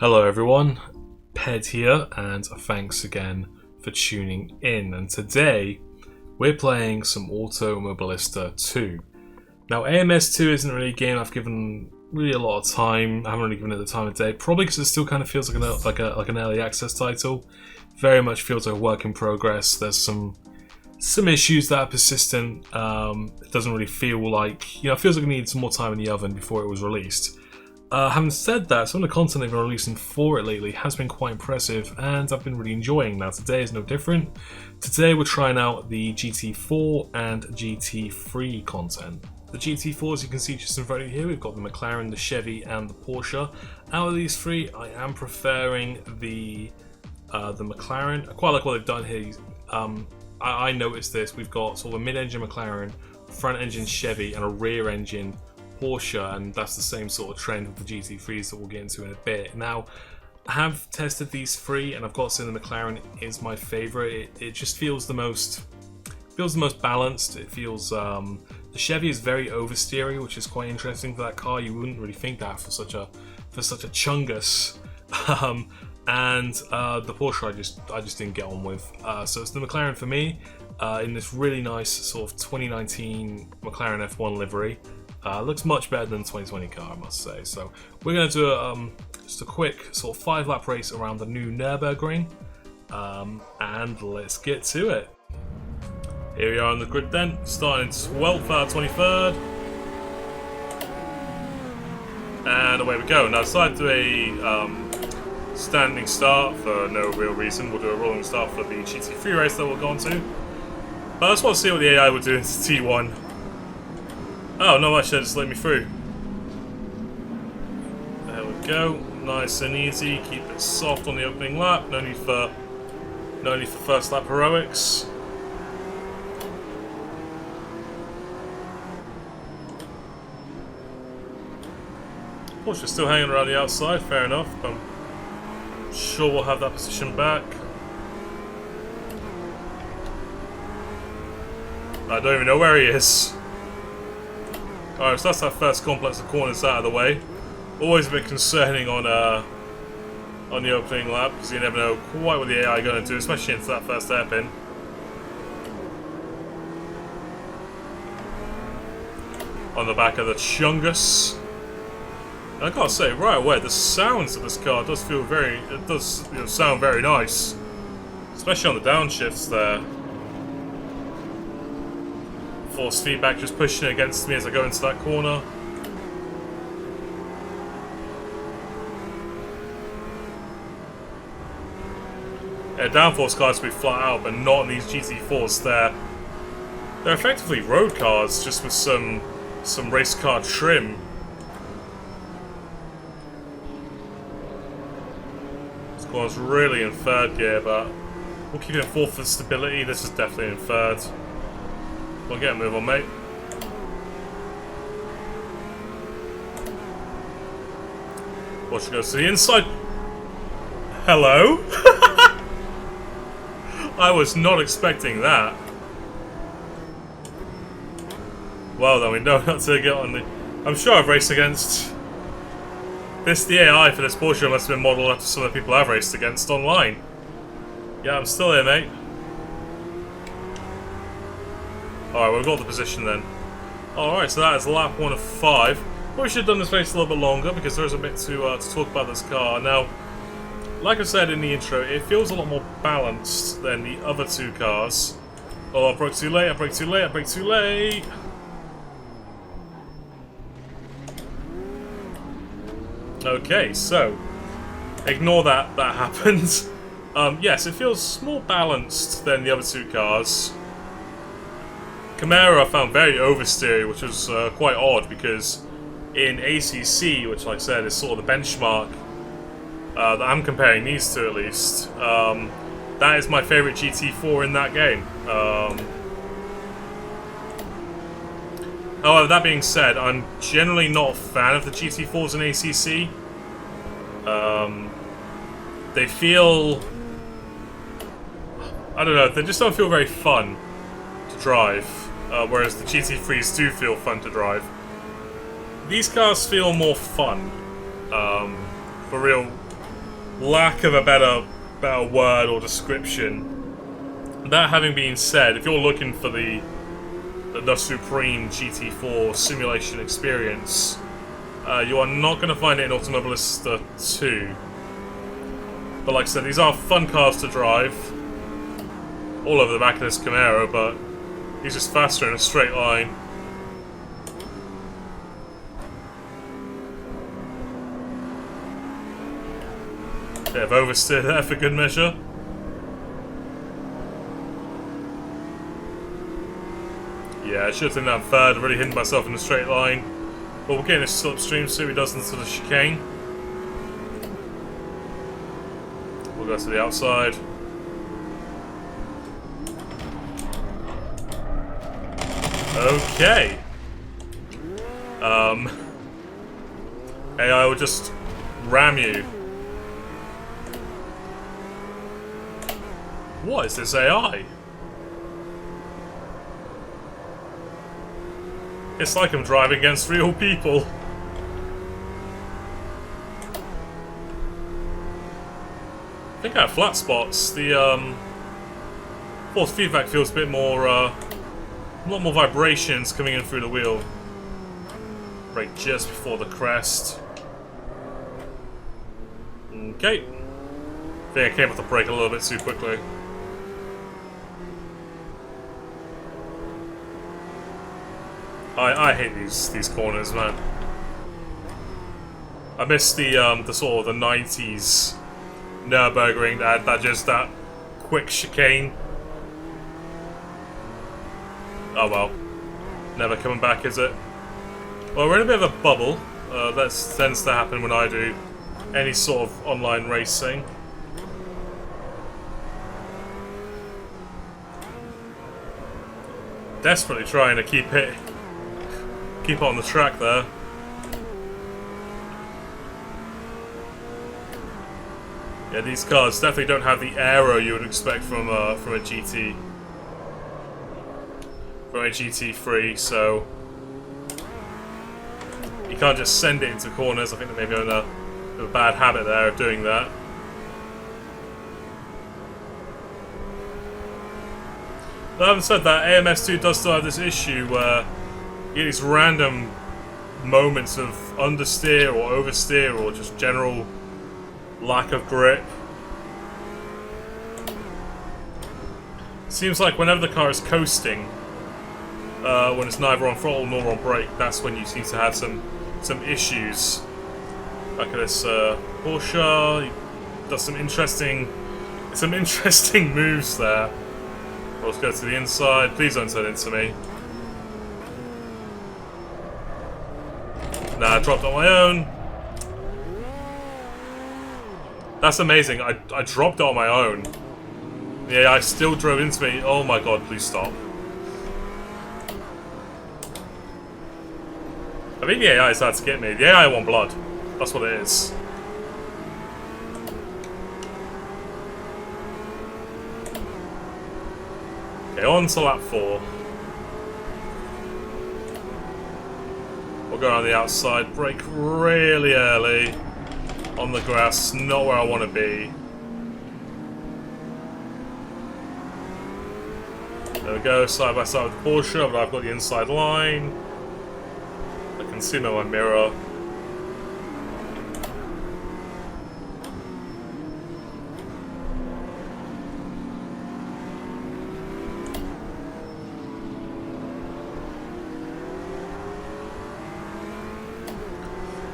Hello everyone, Ped here, and thanks again for tuning in. And today we're playing some Automobilista 2. Now AMS2 isn't really a game I've given really a lot of time. I haven't really given it the time of day, probably because it still kind of feels like an early access title. Very much feels like a work in progress. There's some issues that are persistent. It doesn't really feel like, it feels like it needed some more time in the oven before it was released. Having said that, some of the content they've been releasing for it lately has been quite impressive, and I've been really enjoying. Now today is no different. Today we're trying out the GT4 and GT3 content. The GT4, as you can see just in front of you here, we've got the McLaren, the Chevy and the Porsche. Out of these three, I am preferring the McLaren. I quite like what they've done here. I noticed this. We've got sort of a mid-engine McLaren, front-engine Chevy and a rear-engine Porsche, and that's the same sort of trend with the GT3s that we'll get into in a bit. Now, I have tested these three, and I've got to say the McLaren is my favourite. It just feels the most balanced. It feels the Chevy is very oversteery, which is quite interesting for that car. You wouldn't really think that for such a chungus. And the Porsche I just didn't get on with. So it's the McLaren for me in this really nice sort of 2019 McLaren F1 livery. Looks much better than the 2020 car, I must say. So we're going to do just a quick sort of 5-lap race around the new Nürburgring, and let's get to it. Here we are on the grid then, starting 12th out of 23rd, and away we go. Now I decided to do a standing start for no real reason. We'll do a rolling start for the GT3 race that we'll go on to. But I just want to see what the AI will do into T1. Oh, no, actually, just let me through. There we go. Nice and easy. Keep it soft on the opening lap. No need for first lap heroics. Porsche's still hanging around the outside. Fair enough. I'm sure we'll have that position back. I don't even know where he is. Alright, so that's that first complex of corners out of the way. Always a bit concerning on the opening lap, because you never know quite what the AI are going to do, especially into that first hairpin. On the back of the Chungus. And I gotta say, right away, the sounds of this car does feel sound very nice. Especially on the downshifts there. Force feedback just pushing against me as I go into that corner. Yeah, downforce cars will be flat out, but not in these GT4s. They're effectively road cars, just with some race car trim. This car's really in third gear, but we'll keep it in fourth for stability. This is definitely in third. Well, get a move on, mate. Watch goes to the inside. Hello? I was not expecting that. Well, then we know not to get on the... I'm sure I've raced against... The AI for this Porsche must have been modelled after some of the people I've raced against online. Yeah, I'm still here, mate. Alright, we've got the position then. Alright, so that is lap 1 of 5. Probably should have done this race a little bit longer, because there is a bit to talk about this car. Now, like I said in the intro, it feels a lot more balanced than the other two cars. Oh, I broke too late, I broke too late, I broke too late! Okay, so, ignore that happened. Yes, it feels more balanced than the other two cars. Camaro I found very oversteery, which was quite odd, because in ACC, which like I said is sort of the benchmark that I'm comparing these two at least, that is my favourite GT4 in that game. However, that being said, I'm generally not a fan of the GT4s in ACC. They feel... I don't know, they just don't feel very fun to drive. Whereas the GT3s do feel fun to drive. These cars feel more fun, for real lack of a better word or description. That having been said, if you're looking for the supreme GT4 simulation experience, you are not going to find it in Automobilista 2. But like I said, these are fun cars to drive. All over the back of this Camaro, but he's just faster in a straight line. Bit of oversteer there for good measure. Yeah, I should have done that third, really hitting myself in a straight line. But we're getting a slipstream, see what he does into the chicane. We'll go to the outside. Okay. AI will just ram you. What is this AI? It's like I'm driving against real people. I think I have flat spots. The force feedback feels a bit more, a lot more vibrations coming in through the wheel. Brake just before the crest. Okay. I think I came off the brake a little bit too quickly. I hate these corners, man. I miss the sort of the 90s Nürburgring that had that quick chicane. Oh well, never coming back, is it? Well, we're in a bit of a bubble. That tends to happen when I do any sort of online racing. Desperately trying to keep it on the track there. Yeah, these cars definitely don't have the aero you would expect from a GT3, so you can't just send it into corners. I think they may be in a bad habit there of doing that. But having said that, AMS2 does still have this issue where you get these random moments of understeer or oversteer or just general lack of grip. Seems like whenever the car is coasting, when it's neither on throttle nor on brake, that's when you seem to have some issues. Look at this Porsche. He does some interesting moves there. Let's go to the inside. Please don't turn into me. Nah, I dropped on my own. That's amazing. I dropped it on my own. Yeah, I still drove into me. Oh my god, please stop. I think the AI is out to get me. The AI want blood. That's what it is. Okay, on to lap 4. We'll go on the outside, brake really early. On the grass, not where I want to be. There we go, side by side with the Porsche, but I've got the inside line. I can see them in my mirror.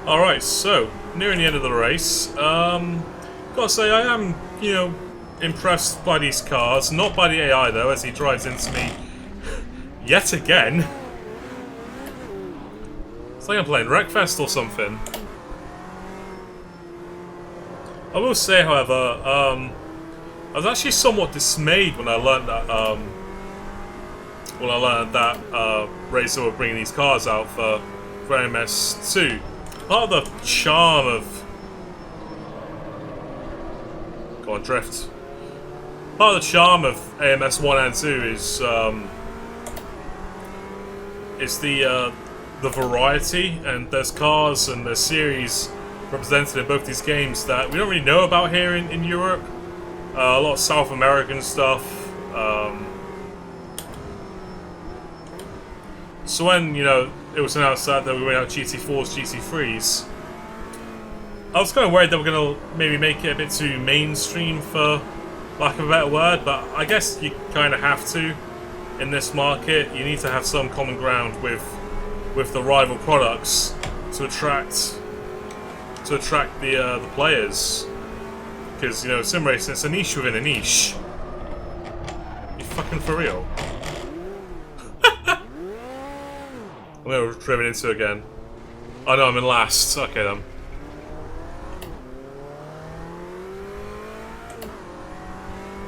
Alright, so, nearing the end of the race. Gotta say, I am, you know, impressed by these cars. Not by the AI, though, as he drives into me yet again. It's like I'm playing Wreckfest or something. I will say, however, I was actually somewhat dismayed when I learned that, Racer were bringing these cars out for MS2. Part of the charm of... Go on, drift. Part of the charm of AMS 1 and 2 is the variety, and there's cars and there's series represented in both these games that we don't really know about here in Europe. A lot of South American stuff. So when, you know, it was announced that we were going to have GT4s, GT3s, I was kind of worried that we're going to maybe make it a bit too mainstream, for lack of a better word, but I guess you kind of have to in this market. You need to have some common ground with the rival products to attract the players. Because, you know, sim racing, it's a niche within a niche. You fucking for real? I'm gonna drive it into again. Oh no, I'm in last. Okay then.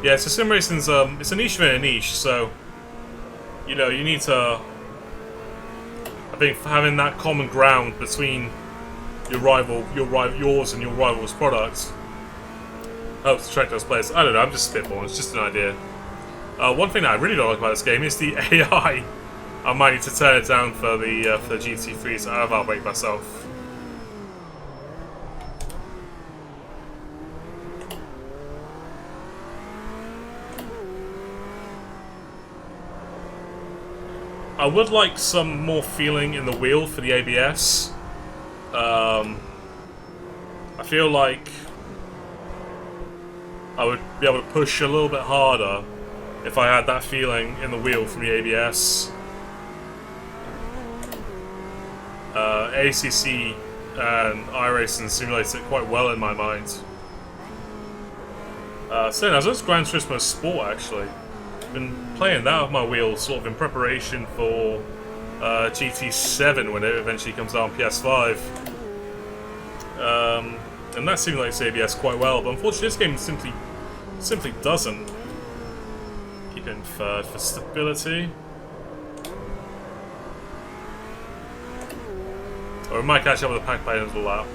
Yeah, so sim racing's it's a niche within a niche, so you know, you need to, I think, having that common ground between yours and your rival's products helps attract those players. I don't know, I'm just spitballing, it's just an idea. One thing that I really don't like about this game is the AI. I might need to turn it down for the GT3, so I'll evaluate myself. I would like some more feeling in the wheel for the ABS. I feel like I would be able to push a little bit harder if I had that feeling in the wheel from the ABS. ACC and iRacing simulates it quite well in my mind. So now, there's Gran Turismo Sport actually. I've been playing that with my wheel sort of in preparation for GT7 when it eventually comes out on PS5. And that simulates ABS quite well, but unfortunately this game simply doesn't. Keep it in third for stability. Or we might catch up with the pack plane as well.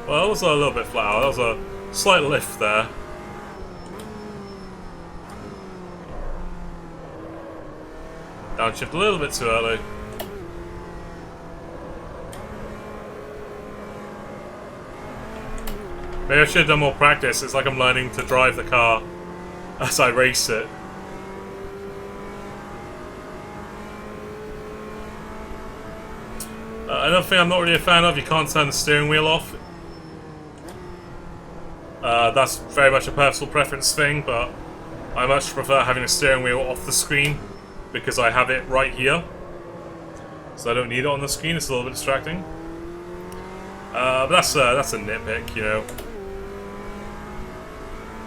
Well, that was a little bit flat. That was a slight lift there. Downshift a little bit too early. Maybe I should have done more practice. It's like I'm learning to drive the car as I race it. Another thing I'm not really a fan of, you can't turn the steering wheel off. That's very much a personal preference thing, but I much prefer having the steering wheel off the screen because I have it right here. So I don't need it on the screen, it's a little bit distracting. But that's a nitpick, you know.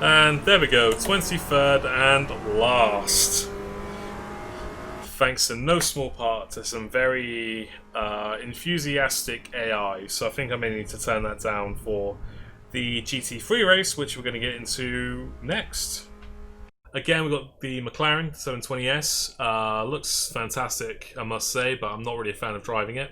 And there we go, 23rd and last. Thanks in no small part to some very enthusiastic AI. So I think I may need to turn that down for the GT3 race, which we're going to get into next. Again, we've got the McLaren 720S. Looks fantastic, I must say, but I'm not really a fan of driving it.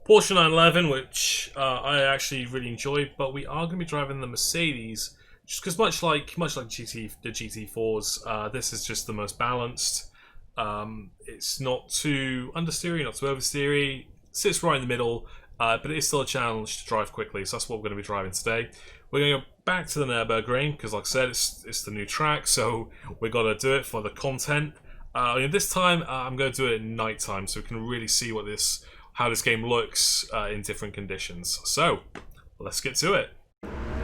Porsche 911, which I actually really enjoy, but we are going to be driving the Mercedes, just because much like the GT4s, this is just the most balanced. It's not too understeery, not too oversteery, sits right in the middle, but it is still a challenge to drive quickly, so that's what we're going to be driving today. We're going to go back to the Nürburgring, because like I said, it's the new track, so we've got to do it for the content. This time, I'm going to do it at night time, so we can really see how this game looks in different conditions. So, let's get to it.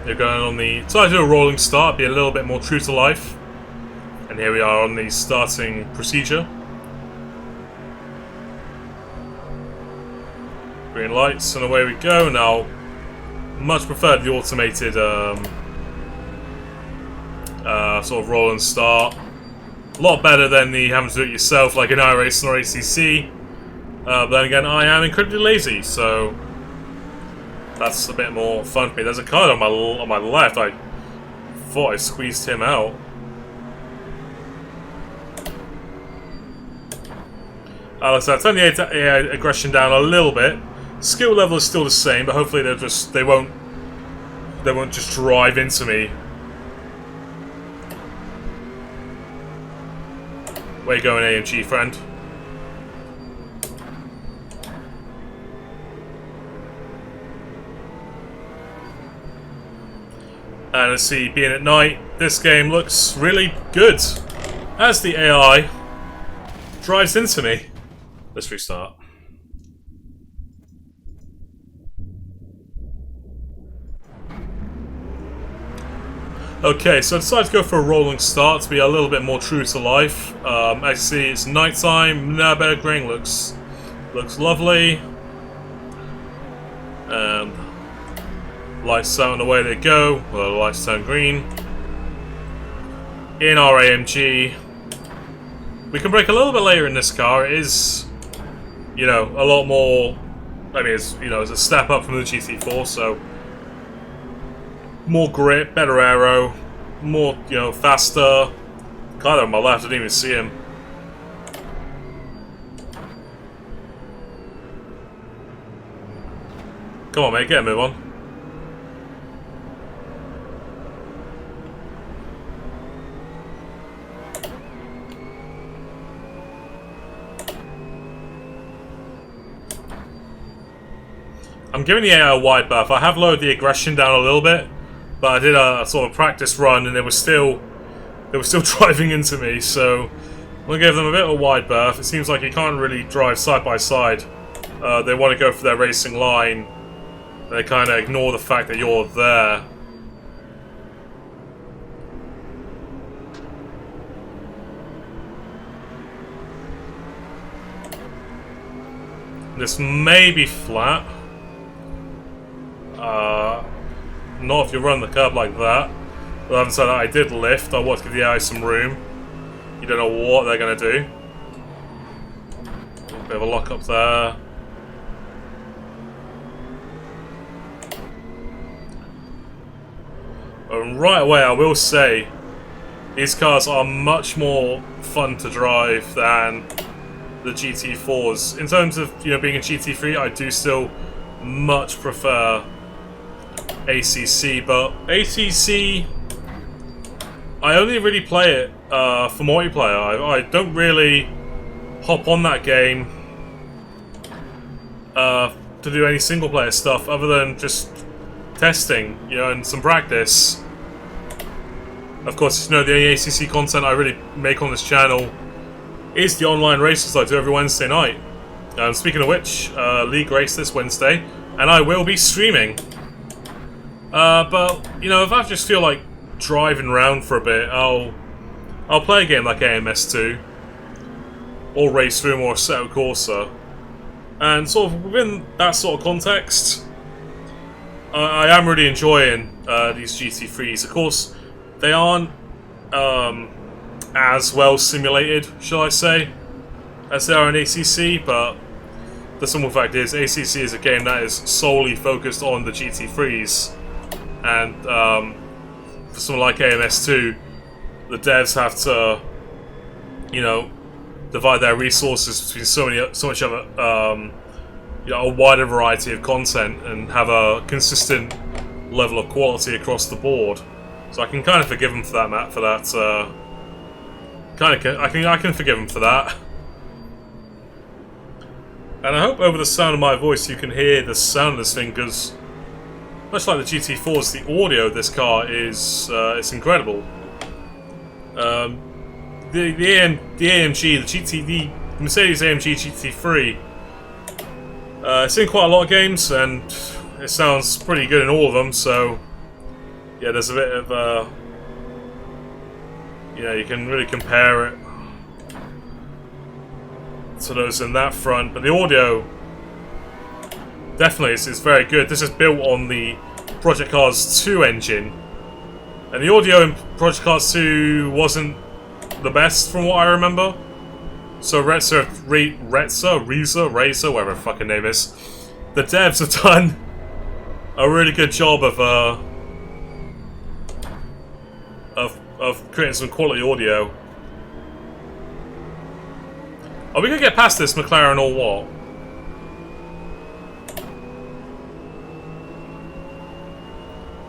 They're going on the... So I do a rolling start, be a little bit more true to life. And here we are on the starting procedure. Green lights, and away we go. Now, much prefer the automated sort of roll and start. A lot better than the having to do it yourself like in iRacing or ACC. But then again, I am incredibly lazy, so that's a bit more fun for me. There's a car on my left. I thought I squeezed him out. So I turned the AI aggression down a little bit. Skill level is still the same, but hopefully they won't just drive into me. Where you going, AMG friend? And let's see, being at night, this game looks really good. As the AI drives into me. Let's restart. Okay, so I decided to go for a rolling start to be a little bit more true to life. As you see, it's nighttime. Nürburgring looks lovely. And lights out and away they go. Well, the lights turn green. In our AMG. We can brake a little bit later in this car. It is, you know, a lot more. I mean, it's, you know, it's a step up from the GT4, so more grip, better aero, more, you know, faster. Guy on my left, I didn't even see him. Come on, mate, get a move on. I'm giving the AI a wide berth. I have lowered the aggression down a little bit, but I did a sort of practice run, and they were still driving into me. So I'm gonna give them a bit of a wide berth. It seems like you can't really drive side by side. They want to go for their racing line. They kind of ignore the fact that you're there. This may be flat. Not if you run the curb like that. But having said that, I did lift. I want to give the AI some room. You don't know what they're going to do. Bit of a lock up there. And right away, I will say, these cars are much more fun to drive than the GT4s. In terms of, you know, being a GT3, I do still much prefer ACC, but ACC, I only really play it for multiplayer. I don't really hop on that game to do any single player stuff other than just testing, you know, and some practice. Of course, you know, the only ACC content I really make on this channel is the online races I do every Wednesday night. Speaking of which, League race this Wednesday, and I will be streaming. But, you know, if I just feel like driving around for a bit, I'll play a game like AMS2, or Race Room, or Assetto Corsa. And sort of within that sort of context, I am really enjoying these GT3s. Of course, they aren't as well simulated, shall I say, as they are in ACC, but the simple fact is ACC is a game that is solely focused on the GT3s. And for something like AMS2, the devs have to, you know, divide their resources between so much of you know, a wider variety of content and have a consistent level of quality across the board. So I can kind of forgive them for that, Matt. For that, I can forgive them for that. And I hope over the sound of my voice you can hear the sound of this thing, because much like the GT4s, the audio of this car is it's incredible. The AMG, the Mercedes AMG GT3, it's in quite a lot of games, and it sounds pretty good in all of them. So yeah, there's a bit of you know, you can really compare it to those in that front, but the audio definitely is very good. This is built on the Project Cars 2 engine, and the audio in Project Cars 2 wasn't the best from what I remember. So Reza, whatever the fucking name is, the devs have done a really good job of creating some quality audio. Are we gonna get past this McLaren or what?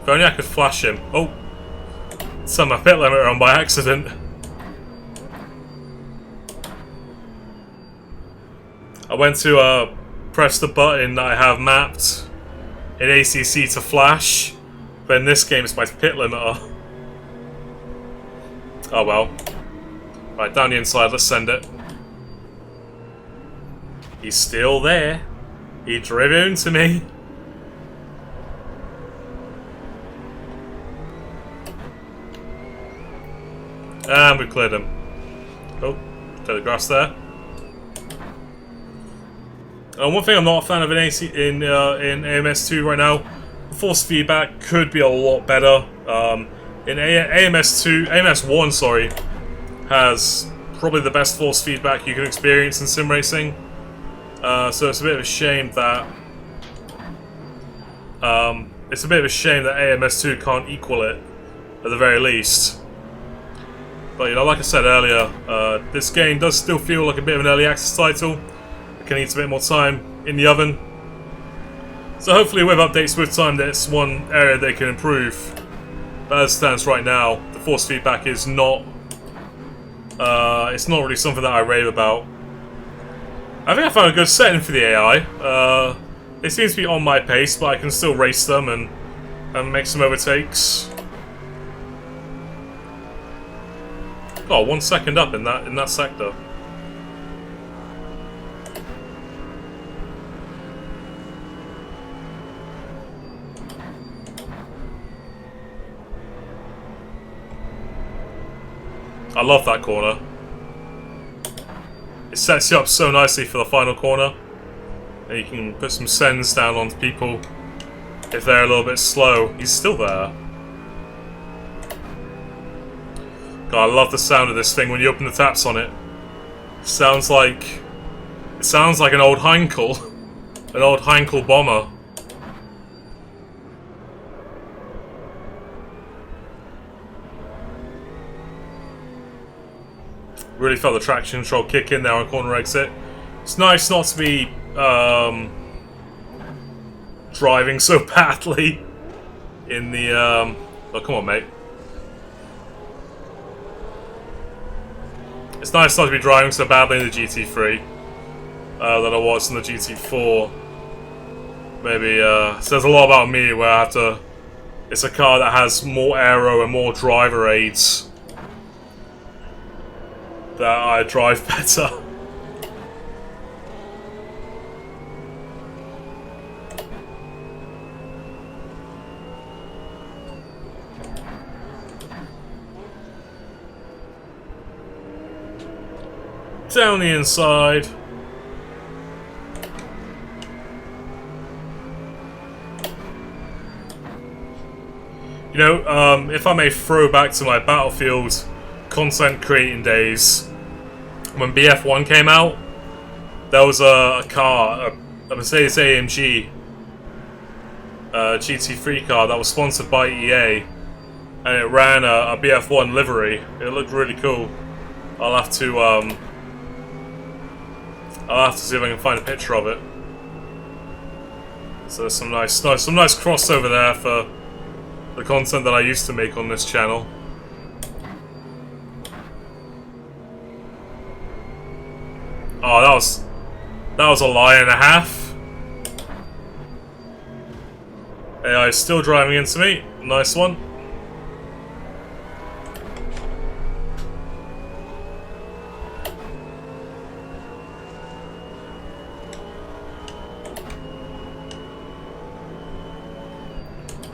If only I could flash him. Oh, set my pit limiter on by accident. I went to press the button that I have mapped in ACC to flash, but in this game it's my pit limiter. Oh well. Right, down the inside, let's send it. He's still there. He drove into me. And we cleared him. Oh, clear the grass there. One thing I'm not a fan of in AMS2 right now, force feedback could be a lot better. In AMS1, sorry, has probably the best force feedback you can experience in sim racing. So it's a bit of a shame that AMS2 can't equal it at the very least. But you know, like I said earlier, this game does still feel like a bit of an early access title. It can need a bit more time in the oven. So hopefully with updates with time, that's one area they can improve. But as it stands right now, the force feedback is not. It's not really something that I rave about. I think I found a good setting for the AI. It seems to be on my pace, but I can still race them and make some overtakes. Oh, 1 second up in that sector. I love that corner. It sets you up so nicely for the final corner. And you can put some sends down on people if they're a little bit slow. He's still there. God, I love the sound of this thing when you open the taps on it. It sounds like an old Heinkel. An old Heinkel bomber. Really felt the traction control kick in there on corner exit. It's nice not to be driving so badly in the oh, come on, mate. It's nice not to be driving so badly in the GT3 than I was in the GT4. Maybe says a lot about me where I have to. It's a car that has more aero and more driver aids. That I drive better. Down the inside. You know, if I may throw back to my Battlefield content creating days, when BF1 came out, there was a car, a Mercedes AMG GT3 car that was sponsored by EA, and it ran a BF1 livery. It looked really cool. I'll have to see if I can find a picture of it. So there's some nice crossover there for the content that I used to make on this channel. Oh, that was a lie and a half. AI is still driving into me. Nice one.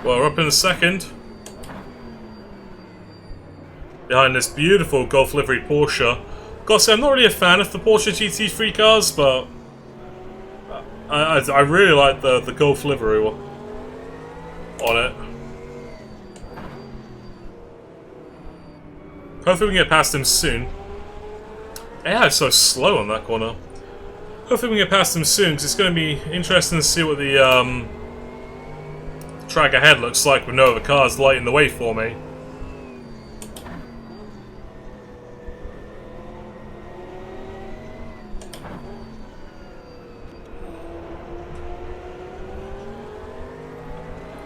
Well, we're up in a second. Behind this beautiful Golf livery Porsche. Gotta say, I'm not really a fan of the Porsche GT3 cars, but I really like the Golf livery on it. Hopefully we can get past him soon. AI is so slow on that corner. Hopefully we can get past him soon, because it's going to be interesting to see what the track ahead looks like with no other cars lighting the way for me.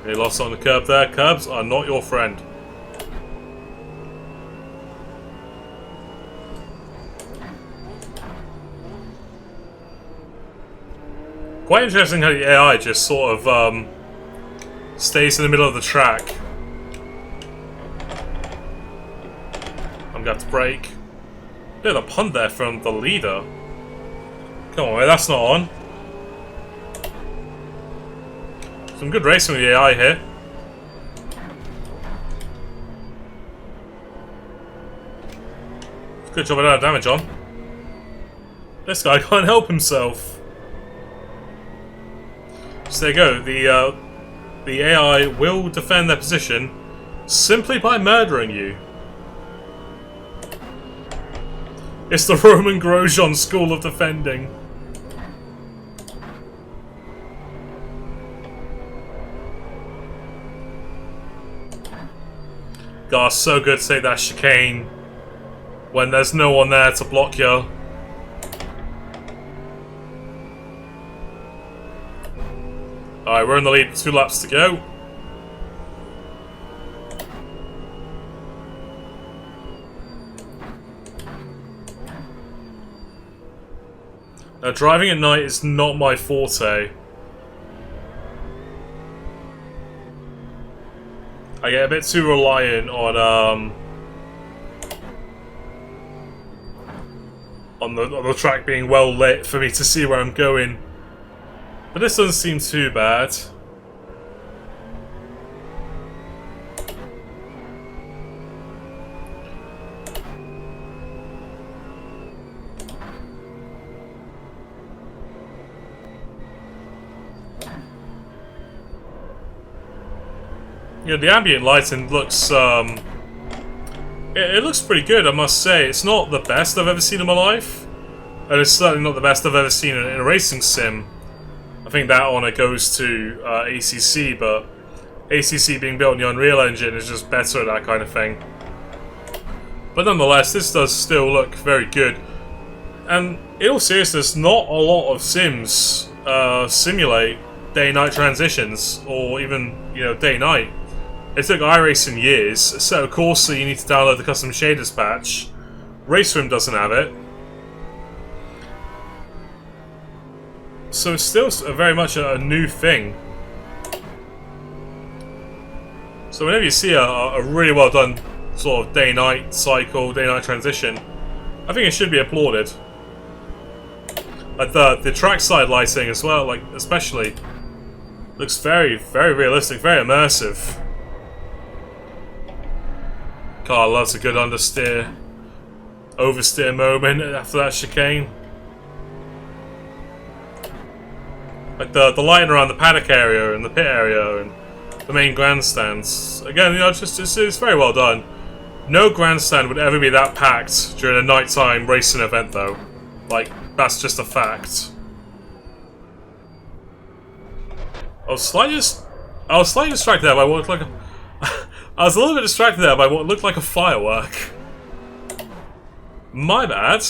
He lost on the curb there. Curbs are not your friend. Quite interesting how the AI just sort of stays in the middle of the track. I'm gonna have to brake. Bit of a punt there from the leader. Come on, that's not on. Some good racing with the AI here. Good job I don't have damage on. This guy can't help himself. So there you go. The AI will defend their position simply by murdering you. It's the Roman Grosjean school of defending. God, so good to take that chicane when there's no one there to block you. Alright, we're in the lead, 2 laps to go. Now, driving at night is not my forte. I get a bit too reliant on the track being well lit for me to see where I'm going. But this doesn't seem too bad. You know, the ambient lighting looks, it looks pretty good, I must say. It's not the best I've ever seen in my life, and it's certainly not the best I've ever seen in a racing sim. I think that honour goes to ACC, but ACC being built on the Unreal Engine is just better at that kind of thing. But nonetheless, this does still look very good. And in all seriousness, not a lot of sims simulate day-night transitions, or even, you know, day-night. It took iRacing years. So of course, you need to download the custom shaders patch. RaceRoom doesn't have it. So it's still very much a new thing. So whenever you see a really well done sort of day-night cycle, day-night transition, I think it should be applauded. Like the trackside lighting as well, like especially, looks very, very realistic, very immersive. Car loves a good understeer, oversteer moment after that chicane. Like the lighting around the paddock area and the pit area and the main grandstands. Again, you know, it's very well done. No grandstand would ever be that packed during a nighttime racing event, though. Like, that's just a fact. I was slightly distracted there by what looked like a... I was a little bit distracted there by what looked like a firework. My bad.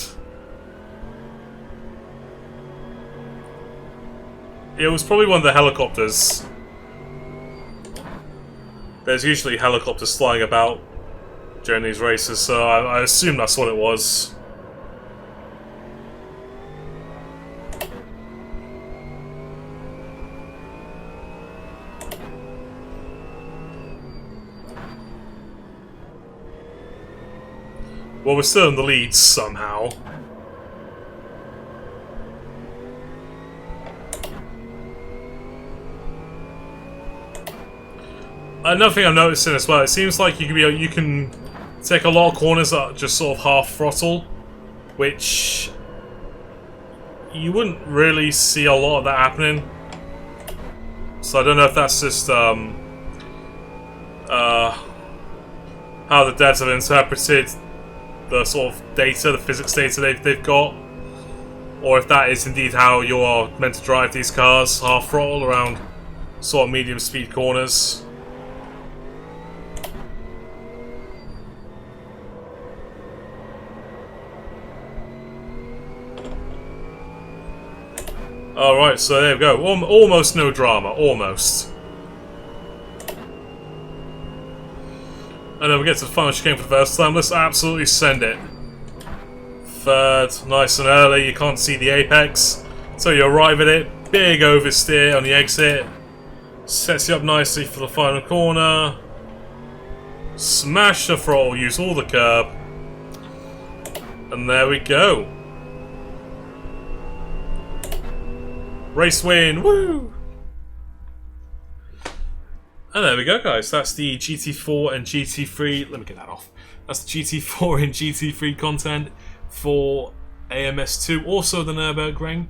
It was probably one of the helicopters. There's usually helicopters flying about during these races, so I assume that's what it was. Well, we're still in the lead somehow. Another thing I'm noticing as well, it seems like you can take a lot of corners at just sort of half throttle, which you wouldn't really see a lot of that happening. So I don't know if that's just how the devs have interpreted the sort of data, the physics data they've got, or if that is indeed how you're meant to drive these cars, half throttle around sort of medium speed corners. Alright, so there we go. Almost no drama. Almost. And then we get to the final chicane for the first time. Let's absolutely send it. Third, nice and early. You can't see the apex, so you arrive at it Big oversteer on the exit. Sets you up nicely for the final corner. Smash the throttle, use all the curb. And there we go. Race win, woo! And there we go, guys. That's the GT4 and GT3. Let me get that off. That's the GT4 and GT3 content for AMS2. Also the Nürburgring.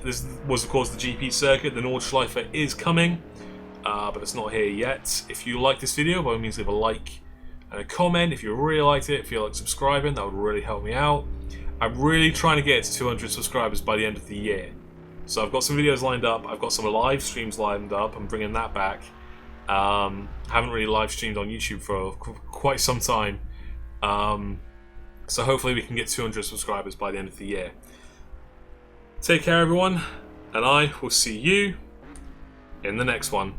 This was, of course, the GP circuit. The Nordschleife is coming, but it's not here yet. If you like this video, by all means leave a like and a comment. If you really liked it, feel like subscribing, that would really help me out. I'm really trying to get to 200 subscribers by the end of the year. So I've got some videos lined up. I've got some live streams lined up. I'm bringing that back. Haven't really live streamed on YouTube for quite some time. So hopefully we can get 200 subscribers by the end of the year. Take care, everyone, and I will see you in the next one.